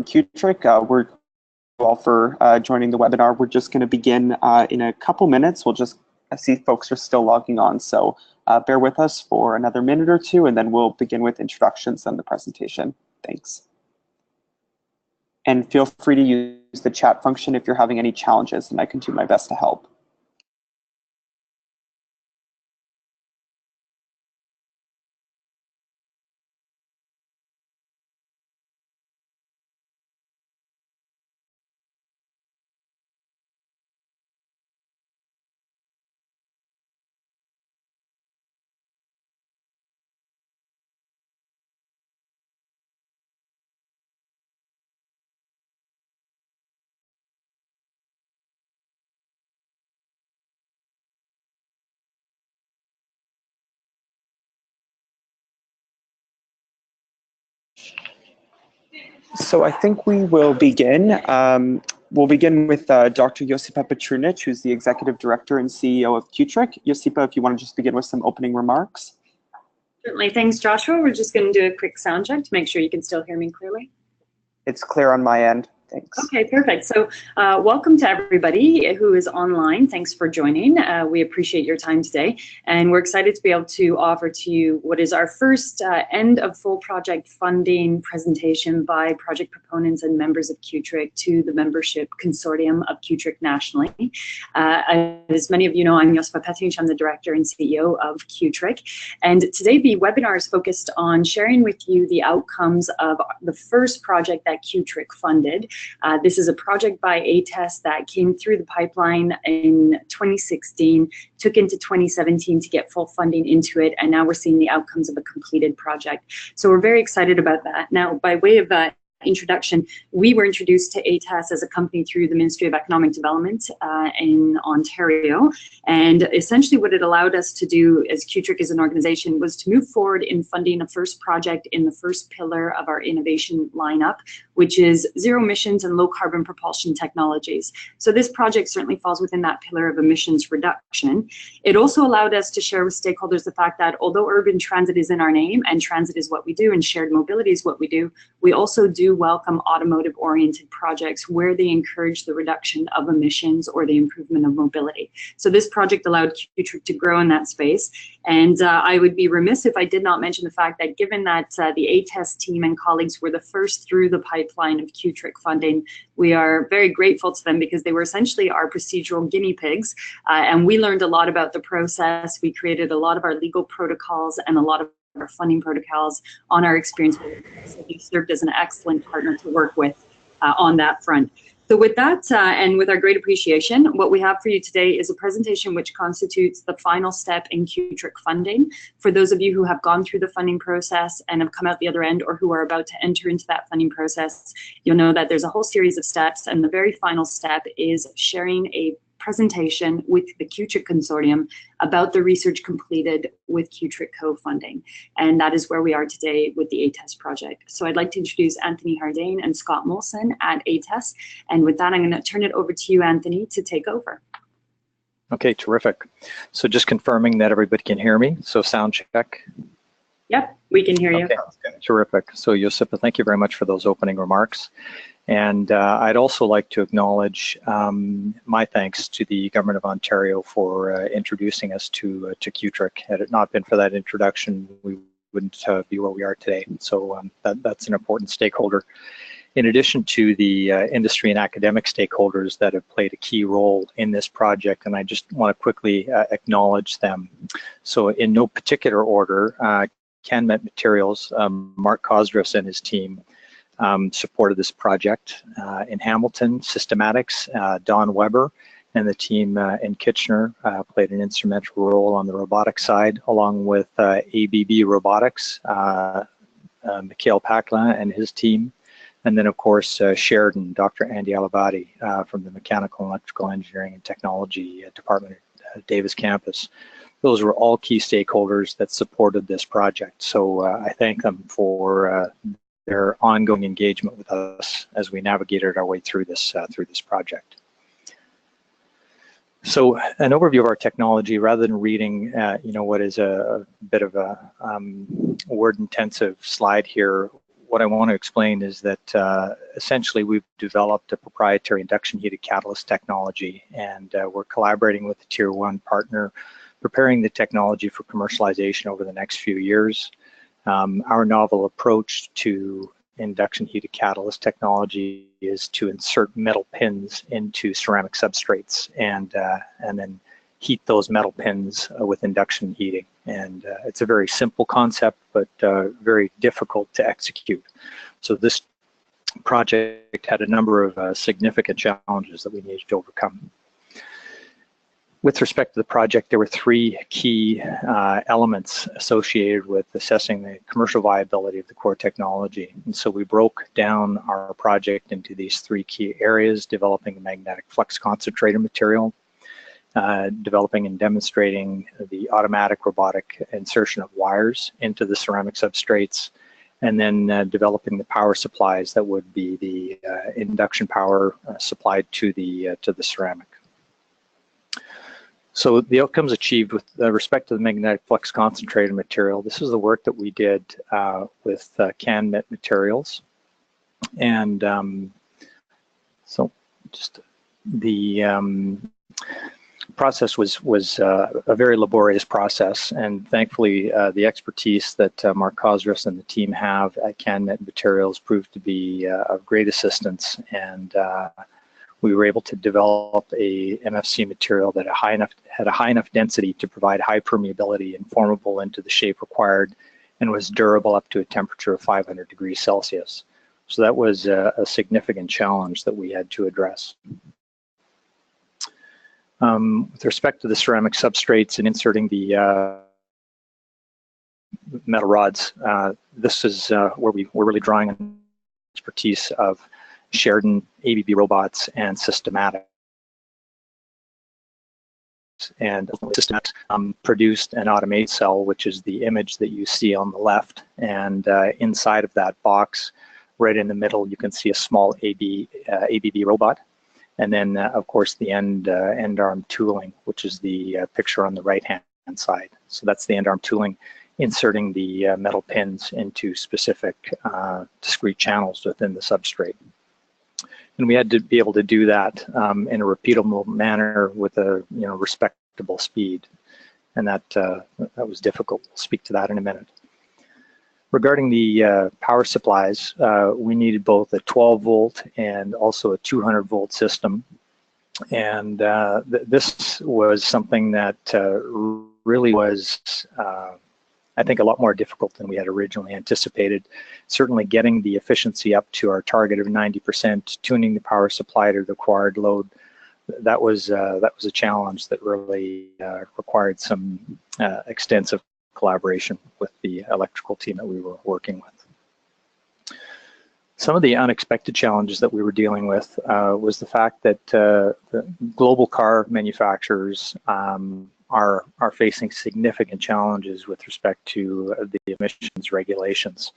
CUTRIC. We're all for joining the webinar. We're just going to begin in a couple minutes. We'll just see if folks are still logging on. So bear with us for another minute or two, and then we'll begin with introductions and the presentation. Thanks. And feel free to use the chat function if you're having any challenges, and I can do my best to help. So I think we will begin. We'll begin with Dr. Josipa Petrunic, who's the Executive Director and CEO of CUTRIC. Josipa, if you want to just begin with some opening remarks. Certainly. Thanks, Joshua. We're just going to do a quick sound check to make sure you can still hear me clearly. It's clear on my end. Thanks. Okay, perfect. So welcome to everybody who is online. Thanks for joining. We appreciate your time today. And we're excited to be able to offer to you what is our first end of full project funding presentation by project proponents and members of CUTRIC to the membership consortium of CUTRIC nationally. As many of you know, I'm Josipa Petrunic. I'm the Director and CEO of CUTRIC. And today the webinar is focused on sharing with you the outcomes of the first project that CUTRIC funded. This is a project by ATES that came through the pipeline in 2016, took into 2017 to get full funding into it, and now we're seeing the outcomes of a completed project. So we're very excited about that. Now, by way of introduction, we were introduced to ATES as a company through the Ministry of Economic Development in Ontario, and essentially what it allowed us to do as CUTRIC as an organization was to move forward in funding a first project in the first pillar of our innovation lineup, which is zero emissions and low carbon propulsion technologies. So this project certainly falls within that pillar of emissions reduction. It also allowed us to share with stakeholders the fact that although urban transit is in our name and transit is what we do and shared mobility is what we do, we also do welcome automotive-oriented projects where they encourage the reduction of emissions or the improvement of mobility. So this project allowed CUTRIC to grow in that space. And I would be remiss if I did not mention the fact that given that the ATES team and colleagues were the first through the pipeline of CUTRIC funding, we are very grateful to them because they were essentially our procedural guinea pigs. And we learned a lot about the process. We created a lot of our legal protocols and a lot of our funding protocols on our experience with it. So you served as an excellent partner to work with on that front. So with that, and with our great appreciation, what we have for you today is a presentation which constitutes the final step in CUTRIC funding. For those of you who have gone through the funding process and have come out the other end or who are about to enter into that funding process, you'll know that there's a whole series of steps, and the very final step is sharing a presentation with the CUTRIC consortium about the research completed with CUTRIC co-funding. And that is where we are today with the ATES project. So I'd like to introduce Anthony Hardane and Scott Molson at ATES. And with that, I'm going to turn it over to you, Anthony, to take over. Okay, terrific. So just confirming that everybody can hear me. So sound check. Yep, we can hear you. Okay, terrific. So Josipa, thank you very much for those opening remarks. And I'd also like to acknowledge my thanks to the Government of Ontario for introducing us to CUTRIC. Had it not been for that introduction, we wouldn't be where we are today. So that's an important stakeholder. In addition to the industry and academic stakeholders that have played a key role in this project, and I just want to quickly acknowledge them. So in no particular order, CANMET Materials, Mark Kosdras and his team supported this project. In Hamilton, Systematix, Don Weber and the team in Kitchener played an instrumental role on the robotics side, along with ABB Robotics, Mikhail Paklin and his team. And then, of course, Sheridan, Dr. Andy Alavati from the Mechanical and Electrical Engineering and Technology Department at Davis campus. Those were all key stakeholders that supported this project. So I thank them for their ongoing engagement with us as we navigated our way through this project. So an overview of our technology, rather than reading, what is a bit of a word-intensive slide here, what I want to explain is that essentially we've developed a proprietary induction heated catalyst technology, and we're collaborating with a tier 1 partner, preparing the technology for commercialization over the next few years. Our novel approach to induction heated catalyst technology is to insert metal pins into ceramic substrates and then heat those metal pins with induction heating. And it's a very simple concept, but very difficult to execute. So this project had a number of significant challenges that we needed to overcome. With respect to the project, there were 3 key elements associated with assessing the commercial viability of the core technology. And so we broke down our project into these 3 key areas: developing a magnetic flux concentrator material, developing and demonstrating the automatic robotic insertion of wires into the ceramic substrates, and then developing the power supplies that would be the induction power supplied to the ceramic. So the outcomes achieved with respect to the magnetic flux concentrator material, this is the work that we did with CANMET materials. And so just the process was a very laborious process, and thankfully the expertise that Mark Kosras and the team have at CANMET materials proved to be of great assistance, and we were able to develop a MFC material that had a high enough density to provide high permeability and formable into the shape required, and was durable up to a temperature of 500 degrees Celsius. So that was a significant challenge that we had to address. With respect to the ceramic substrates and inserting the metal rods, this is where we're really drawing on expertise of Sheridan, ABB robots, and Systematix. And Systematix produced an automated cell, which is the image that you see on the left. And inside of that box, right in the middle, you can see a small ABB robot. And then, of course, the end arm tooling, which is the picture on the right-hand side. So that's the end arm tooling, inserting the metal pins into specific discrete channels within the substrate. And we had to be able to do that in a repeatable manner with a respectable speed, and that was difficult. We'll speak to that in a minute. Regarding the power supplies, we needed both a 12-volt and also a 200-volt system, and this was something that really was I think a lot more difficult than we had originally anticipated. Certainly getting the efficiency up to our target of 90%, tuning the power supply to the required load, that was a challenge that really required some extensive collaboration with the electrical team that we were working with. Some of the unexpected challenges that we were dealing with was the fact that the global car manufacturers are facing significant challenges with respect to the emissions regulations.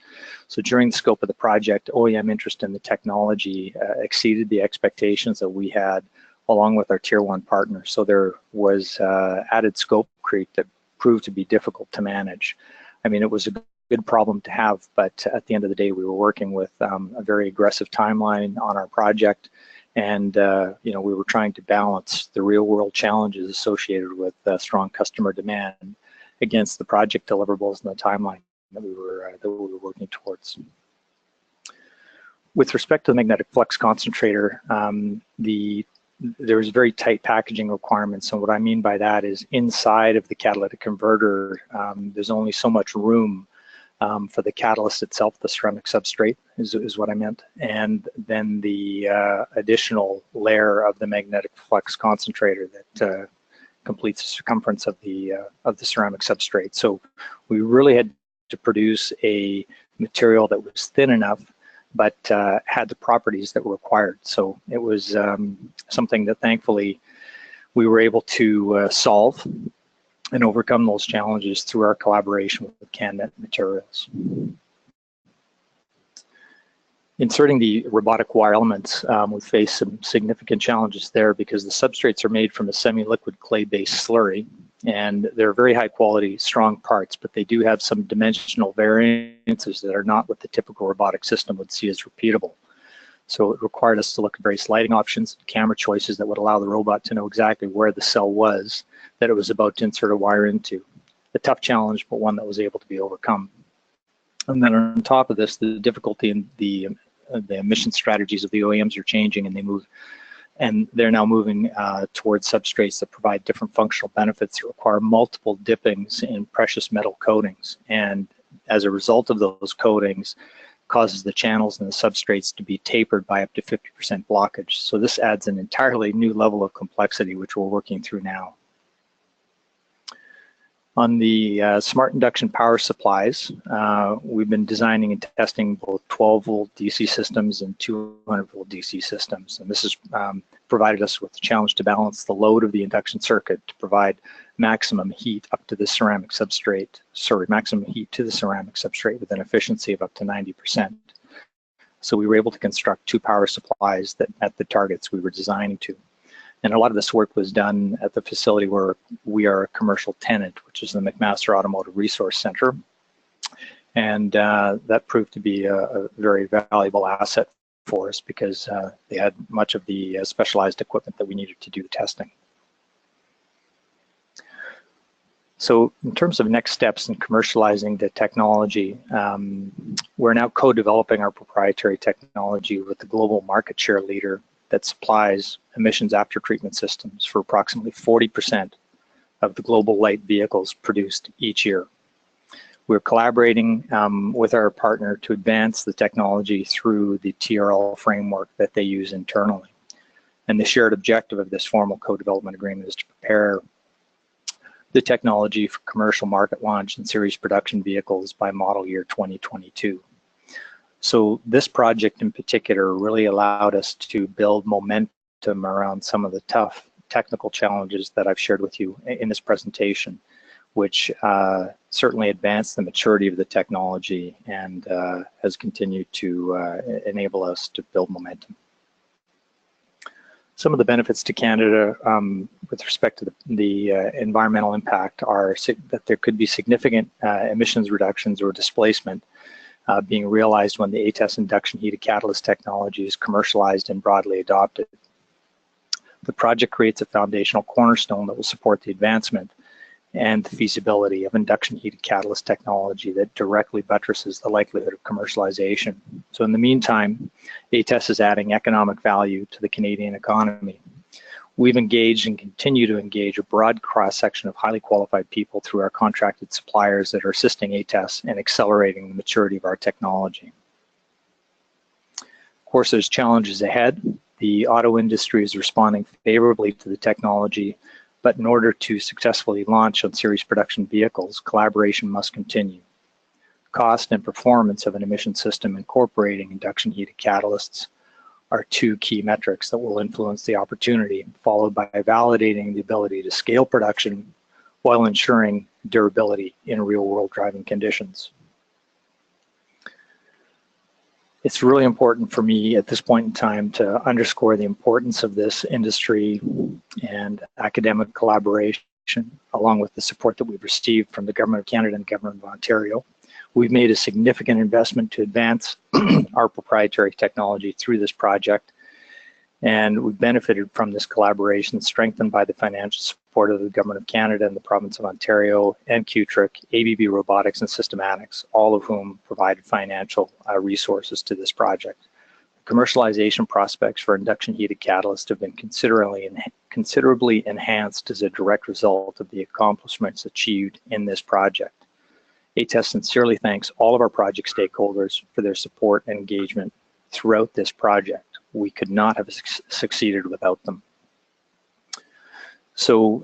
So during the scope of the project, OEM interest in the technology exceeded the expectations that we had along with our tier 1 partner. So there was added scope creep that proved to be difficult to manage. I mean, it was a good problem to have, but at the end of the day, we were working with a very aggressive timeline on our project. And we were trying to balance the real-world challenges associated with strong customer demand against the project deliverables and the timeline that we were working towards. With respect to the magnetic flux concentrator, there was very tight packaging requirements, and what I mean by that is inside of the catalytic converter, there's only so much room for the catalyst itself, the ceramic substrate is what I meant, and then the additional layer of the magnetic flux concentrator that completes the circumference of the ceramic substrate. So we really had to produce a material that was thin enough, but had the properties that were required. So it was something that thankfully we were able to solve and overcome those challenges through our collaboration with CANMET materials. Inserting the robotic wire elements, we faced some significant challenges there because the substrates are made from a semi-liquid clay-based slurry, And they're very high quality, strong parts, but they do have some dimensional variances that are not what the typical robotic system would see as repeatable. So it required us to look at various lighting options, camera choices that would allow the robot to know exactly where the cell was that it was about to insert a wire into. A tough challenge, but one that was able to be overcome. And then on top of this, the difficulty in the emission strategies of the OEMs are changing, and they're now moving towards substrates that provide different functional benefits that require multiple dippings in precious metal coatings. And as a result of those coatings, causes the channels and the substrates to be tapered by up to 50% blockage. So this adds an entirely new level of complexity, which we're working through now. On the smart induction power supplies, we've been designing and testing both 12-volt DC systems and 200-volt DC systems. And this has provided us with the challenge to balance the load of the induction circuit to provide maximum heat up to the ceramic substrate, maximum heat to the ceramic substrate with an efficiency of up to 90%. So we were able to construct 2 power supplies that met the targets we were designing to. And a lot of this work was done at the facility where we are a commercial tenant, which is the McMaster Automotive Resource Center. And that proved to be a very valuable asset for us because they had much of the specialized equipment that we needed to do the testing. So in terms of next steps in commercializing the technology, we're now co-developing our proprietary technology with the global market share leader that supplies emissions after treatment systems for approximately 40% of the global light vehicles produced each year. We're collaborating with our partner to advance the technology through the TRL framework that they use internally. And the shared objective of this formal co-development agreement is to prepare the technology for commercial market launch and series production vehicles by model year 2022. So this project in particular really allowed us to build momentum around some of the tough technical challenges that I've shared with you in this presentation, which certainly advanced the maturity of the technology and has continued to enable us to build momentum. Some of the benefits to Canada with respect to the environmental impact are that there could be significant emissions reductions or displacement being realized when the ATES induction heated catalyst technology is commercialized and broadly adopted. The project creates a foundational cornerstone that will support the advancement and the feasibility of induction heated catalyst technology that directly buttresses the likelihood of commercialization. So in the meantime, ATES is adding economic value to the Canadian economy. We've engaged and continue to engage a broad cross-section of highly qualified people through our contracted suppliers that are assisting ATES in accelerating the maturity of our technology. Of course, there's challenges ahead. The auto industry is responding favorably to the technology, but in order to successfully launch on series production vehicles, collaboration must continue. Cost and performance of an emission system incorporating induction heated catalysts are 2 key metrics that will influence the opportunity, followed by validating the ability to scale production while ensuring durability in real-world driving conditions. It's really important for me at this point in time to underscore the importance of this industry and academic collaboration, along with the support that we've received from the Government of Canada and the Government of Ontario. We've made a significant investment to advance our proprietary technology through this project, and we've benefited from this collaboration strengthened by the financial support of the Government of Canada and the Province of Ontario and CUTRIC, ABB Robotics, and Systematix, all of whom provided financial resources to this project. Commercialization prospects for induction heated catalysts have been considerably enhanced as a direct result of the accomplishments achieved in this project. ATES sincerely thanks all of our project stakeholders for their support and engagement throughout this project. We could not have succeeded without them. So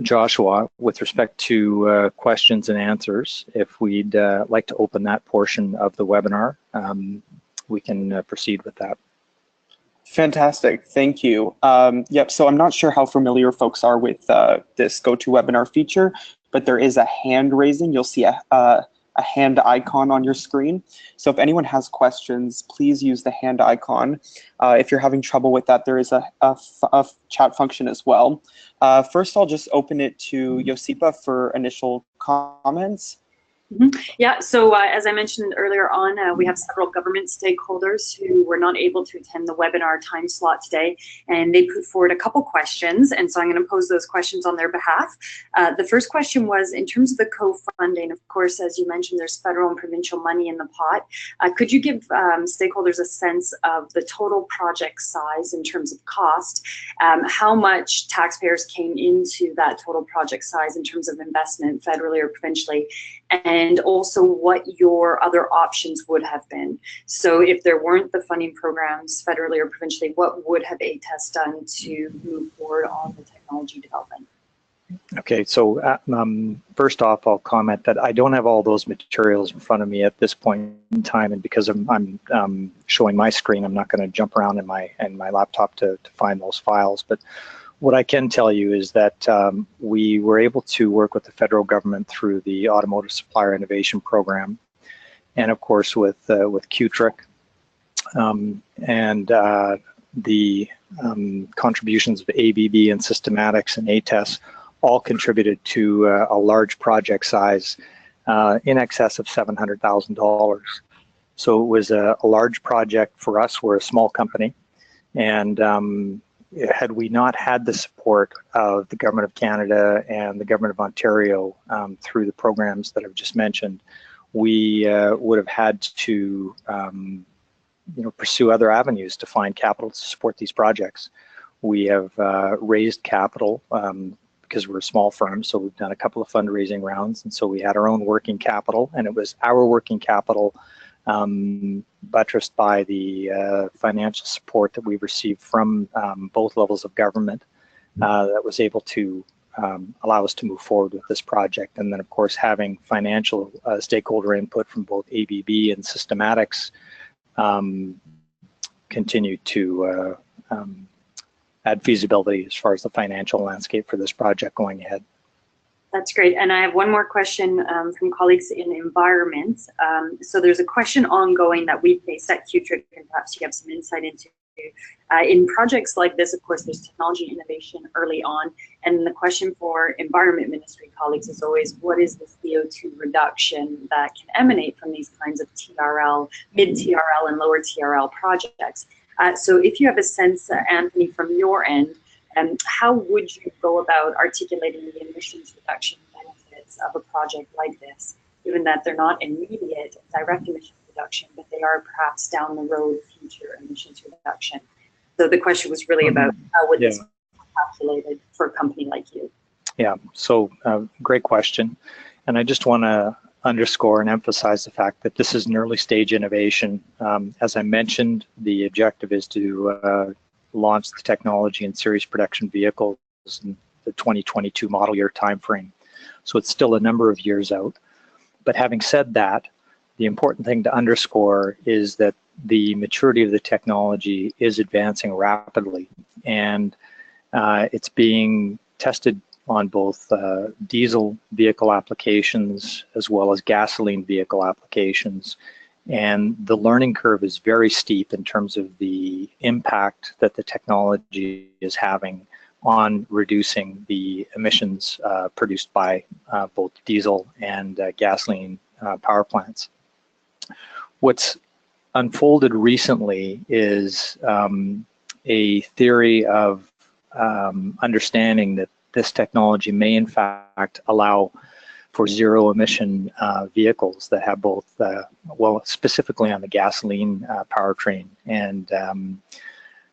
Joshua, with respect to questions and answers, if we'd like to open that portion of the webinar, we can proceed with that. Fantastic, thank you. Yep, so I'm not sure how familiar folks are with this GoToWebinar feature, but there is a hand raising. You'll see a a hand icon on your screen. So if anyone has questions, please use the hand icon. If you're having trouble with that, there is a chat function as well. First, I'll just open it to Josipa for initial comments. Yeah, so as I mentioned earlier on, we have several government stakeholders who were not able to attend the webinar time slot today, and they put forward a couple questions, and so I'm going to pose those questions on their behalf. The first question was, in terms of the co-funding, of course, as you mentioned, there's federal and provincial money in the pot. Could you give stakeholders a sense of the total project size in terms of cost? How much taxpayers came into that total project size in terms of investment, federally or provincially? And also what your other options would have been. So if there weren't the funding programs federally or provincially, what would have ATES done to move forward on the technology development? Okay, so first off, I'll comment that I don't have all those materials in front of me at this point in time, and because I'm showing my screen, I'm not going to jump around in my laptop to find those files. But what I can tell you is that we were able to work with the federal government through the Automotive Supplier Innovation Program, and of course with CUTRIC, and the contributions of ABB and Systematix and ATES all contributed to a large project size in excess of $700,000. So it was a large project for us. We're a small company, and had we not had the support of the Government of Canada and the Government of Ontario through the programs that I've just mentioned, we would have had to pursue other avenues to find capital to support these projects. We have raised capital because we're a small firm, so we've done a couple of fundraising rounds, and so we had our own working capital, and it was our working capital buttressed by the financial support that we received from both levels of government that was able to allow us to move forward with this project. And then, of course, having financial stakeholder input from both ABB and Systematix continued to add feasibility as far as the financial landscape for this project going ahead. That's great. And I have one more question from colleagues in environment. So there's a question ongoing that we faced at CUTRIC, and perhaps you have some insight into. In projects like this, of course, there's technology innovation early on. And the question for Environment Ministry colleagues is always, what is the CO2 reduction that can emanate from these kinds of TRL, mid-TRL and lower TRL projects? So if you have a sense, Anthony, from your end, how would you go about articulating the emissions reduction benefits of a project like this, given that they're not immediate direct emission reduction, but they are perhaps down the road future emissions reduction? So the question was really about how would this be calculated for a company like you? Yeah, so great question. And I just want to underscore and emphasize the fact that this is an early stage innovation. As I mentioned, the objective is to launch the technology in series production vehicles in the 2022 model year timeframe. So it's still a number of years out. But having said that, the important thing to underscore is that the maturity of the technology is advancing rapidly, and it's being tested on both diesel vehicle applications as well as gasoline vehicle applications. And the learning curve is very steep in terms of the impact that the technology is having on reducing the emissions produced by both diesel and gasoline power plants. What's unfolded recently is a theory of understanding that this technology may in fact allow for zero emission vehicles that have both, well, specifically on the gasoline powertrain. And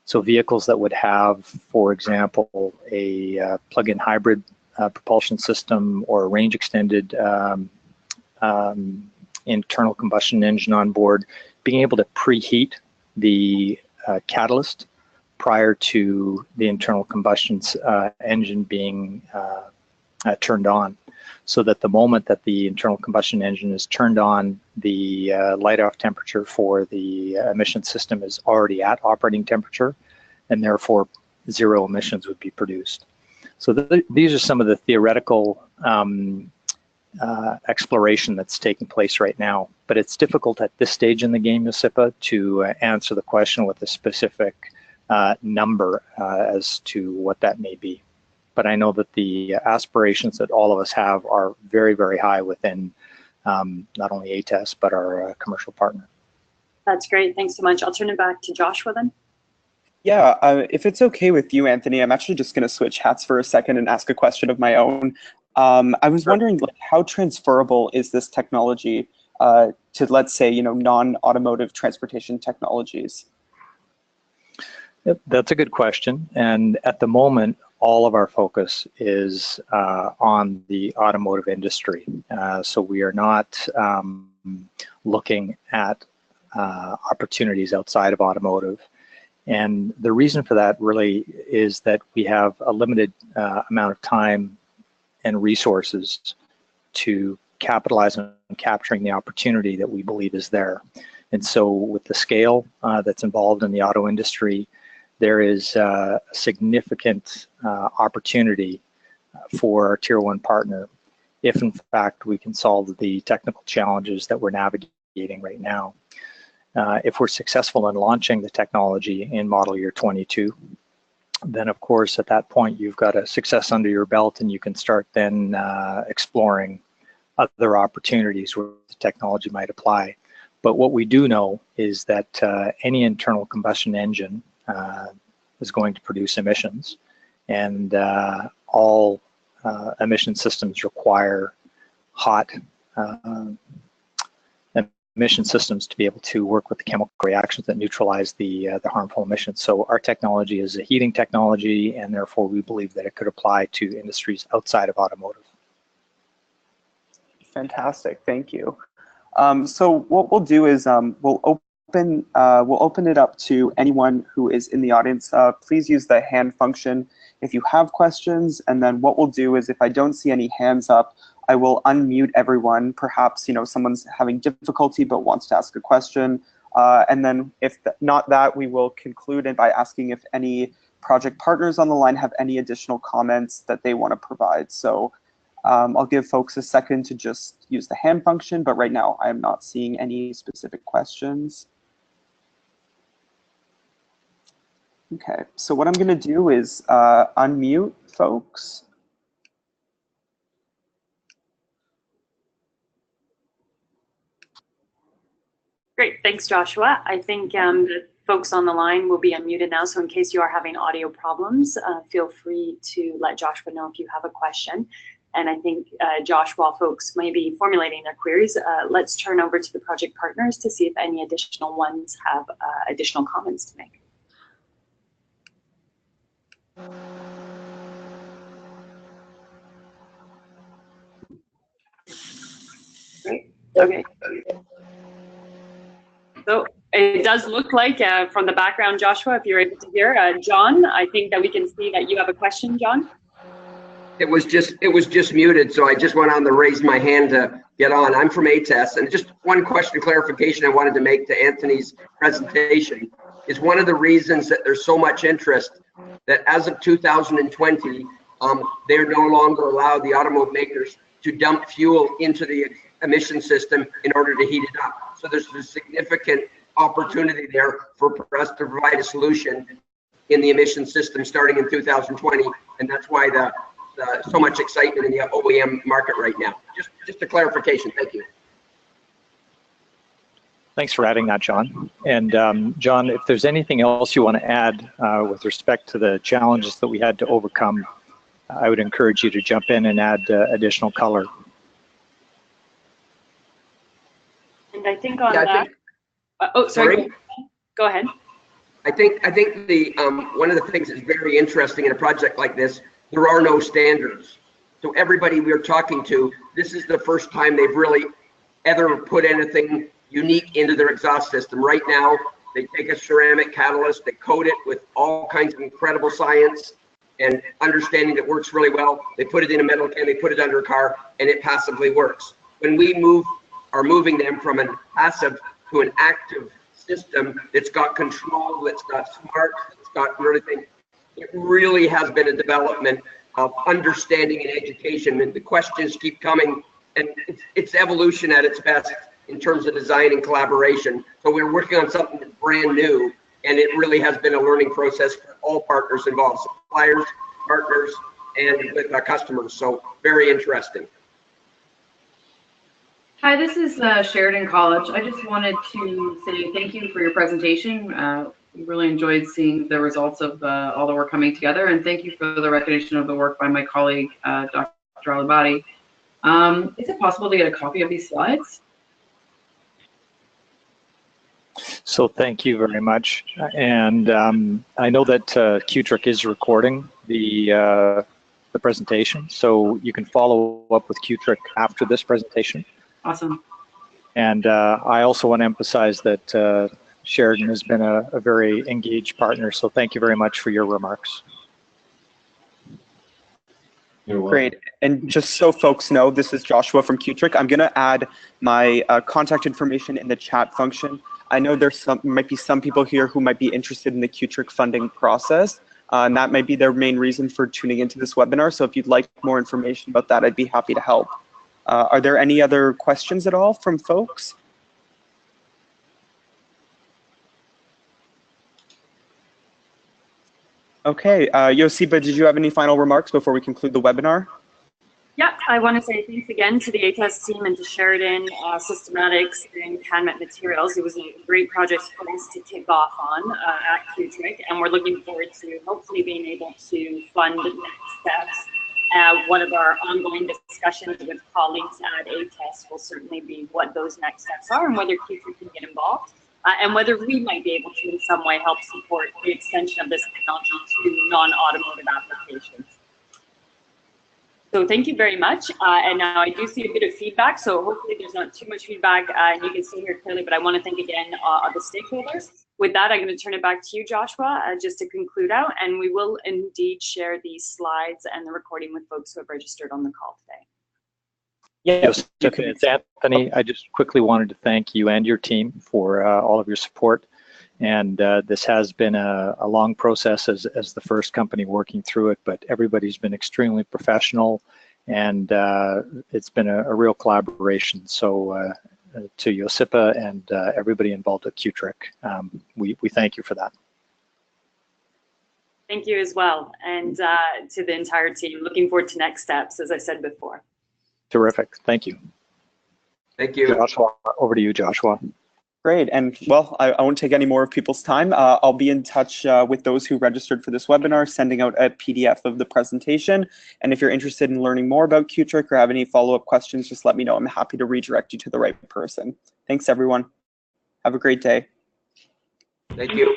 so vehicles that would have, for example, a plug-in hybrid propulsion system or a range extended internal combustion engine on board, being able to preheat the catalyst prior to the internal combustion engine being turned on, so that the moment that the internal combustion engine is turned on, the light-off temperature for the emission system is already at operating temperature, and therefore zero emissions would be produced. So these are some of the theoretical exploration that's taking place right now. But it's difficult at this stage in the game, Josipa, to answer the question with a specific number as to what that may be. But I know that the aspirations that all of us have are very, very high within not only ATES, but our commercial partner. That's great. Thanks so much. I'll turn it back to Joshua then. Yeah, if it's okay with you, Anthony, I'm actually just going to switch hats for a second and ask a question of my own. I was wondering, like, how transferable is this technology to, let's say, non-automotive transportation technologies? That's a good question. And at the moment, all of our focus is on the automotive industry. So we are not looking at opportunities outside of automotive. And the reason for that really is that we have a limited amount of time and resources to capitalize on capturing the opportunity that we believe is there. And so with the scale that's involved in the auto industry, there is a significant opportunity for our Tier 1 partner if in fact we can solve the technical challenges that we're navigating right now. If we're successful in launching the technology in model year 22, then of course at that point you've got a success under your belt and you can start then exploring other opportunities where the technology might apply. But what we do know is that any internal combustion engine is going to produce emissions, and all emission systems require hot emission systems to be able to work with the chemical reactions that neutralize the harmful emissions. So our technology is a heating technology, and therefore we believe that it could apply to industries outside of automotive. Fantastic, thank you. So what we'll do is we'll open it up to anyone who is in the audience. Please use the hand function if you have questions, and then what we'll do is if I don't see any hands up, I will unmute everyone. Perhaps someone's having difficulty but wants to ask a question, and then if not that, we will conclude by asking if any project partners on the line have any additional comments that they want to provide. So I'll give folks a second to just use the hand function, but right now I am not seeing any specific questions. Okay, so what I'm going to do is unmute folks. Great, thanks, Joshua. I think the folks on the line will be unmuted now, so in case you are having audio problems, feel free to let Joshua know if you have a question. And I think, Josh, while folks may be formulating their queries, let's turn over to the project partners to see if any additional ones have additional comments to make. Great, okay. So it does look like from the background, Joshua, if you're able to hear, John, I think that we can see that you have a question, John. It was just muted, so I just went on to raise my hand to get on. I'm from ATES, and just one question clarification I wanted to make to Anthony's presentation is one of the reasons that there's so much interest that as of 2020, they're no longer allowed, the automotive makers, to dump fuel into the emission system in order to heat it up. So there's a significant opportunity there for us to provide a solution in the emission system starting in 2020, and that's why so much excitement in the OEM market right now. Just a clarification. Thank you. Thanks for adding that, John. And John, if there's anything else you want to add with respect to the challenges that we had to overcome, I would encourage you to jump in and add additional color. And I think on that. Oh, sorry. Go ahead. I think the one of the things that's very interesting in a project like this, there are no standards. So everybody we're talking to, this is the first time they've really ever put anything unique into their exhaust system. Right now, they take a ceramic catalyst, they coat it with all kinds of incredible science and understanding that works really well. They put it in a metal can, they put it under a car, and it passively works. When we are moving them from a passive to an active system that's got control, that's got smart, that's got everything, it really has been a development of understanding and education, and the questions keep coming and it's evolution at its best in terms of design and collaboration. So we're working on something that's brand new, and it really has been a learning process for all partners involved, suppliers, partners, and with our customers. So very interesting. Hi, this is Sheridan College. I just wanted to say thank you for your presentation. We really enjoyed seeing the results of all the work coming together, and thank you for the recognition of the work by my colleague, Dr. Alibati. Is it possible to get a copy of these slides? So thank you very much. And I know that CUTRIC is recording the presentation, so you can follow up with CUTRIC after this presentation. Awesome. And I also want to emphasize that Sheridan has been a very engaged partner, so thank you very much for your remarks. Great. And just so folks know, this is Joshua from CUTRIC. I'm going to add my contact information in the chat function. I know might be some people here who might be interested in the CUTRIC funding process, and that might be their main reason for tuning into this webinar. So if you'd like more information about that, I'd be happy to help. Are there any other questions at all from folks? Okay, Josipa, did you have any final remarks before we conclude the webinar? Yeah, I want to say thanks again to the ATES team and to Sheridan, Systematix, and CANMET Materials. It was a great project for us to kick off on at CUTRIC, and we're looking forward to hopefully being able to fund next steps. One of our ongoing discussions with colleagues at ATES will certainly be what those next steps are and whether CUTRIC can get involved, and whether we might be able to in some way help support the extension of this technology to non-automotive applications. So thank you very much. And now I do see a bit of feedback, so hopefully there's not too much feedback and you can see here clearly, but I want to thank again the stakeholders. With that, I'm going to turn it back to you, Joshua, just to conclude out, and we will indeed share these slides and the recording with folks who have registered on the call today. Yes, it's Anthony. I just quickly wanted to thank you and your team for all of your support. And this has been a long process as the first company working through it, but everybody's been extremely professional, and it's been a real collaboration. So to Josipa and everybody involved at CUTRIC, we thank you for that. Thank you as well, and to the entire team. Looking forward to next steps, as I said before. Terrific. Thank you. Thank you. Joshua, over to you, Joshua. Great, and well, I won't take any more of people's time. I'll be in touch with those who registered for this webinar, sending out a PDF of the presentation. And if you're interested in learning more about CUTRIC or have any follow-up questions, just let me know. I'm happy to redirect you to the right person. Thanks, everyone. Have a great day. Thank you.